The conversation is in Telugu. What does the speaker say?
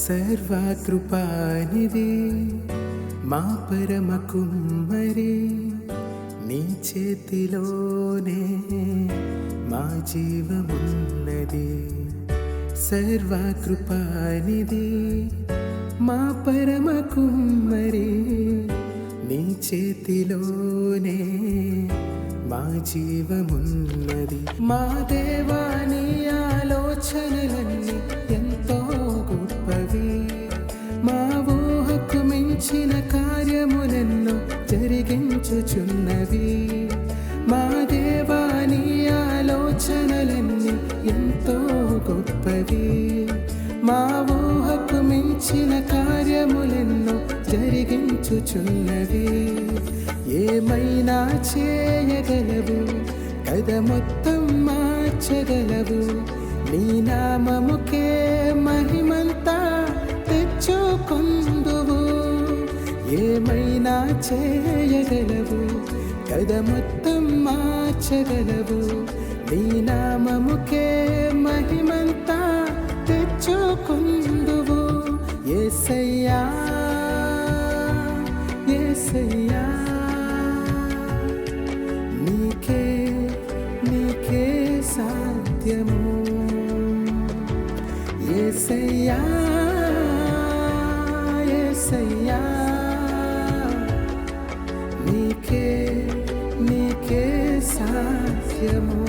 సర్వకృపానిధి మా పరమ కుమ్మరి, నీ చేతిలోనే మా జీవమున్నది. సర్వకృపానిధి మా పరమ కుమ్మరి, నీ చేతిలోనే మా జీవమున్నది. మా దేవా నీ ఆలోచనలన్నీ ఎంతో గొప్పవి, మా ఊహకు మించిన కార్యములెన్నో జరిగించుచున్నవి. మా దేవా నీ ఆలోచనలన్నీ ఎంతో గొప్పవి, మా ఊహకు మించిన కార్యములెన్నో జరిగించుచున్నవి. ఏమైనా చేయగలవు, కథ మొత్తం మార్చగలవు. నీ నామముకే మహిమంతా తెచ్చుకొందువు. ఏమైనా చేయగలవు, కథ మొత్తం మార్చగలవు. నీ నామముకే మహిమంతా తెచ్చుకొందువు. యేసయ్యా యేసయ్యా, నీకే నీకే సాధ్యము. యేసయ్యా యేసయ్యా, నీకే నీకే సాధ్యము.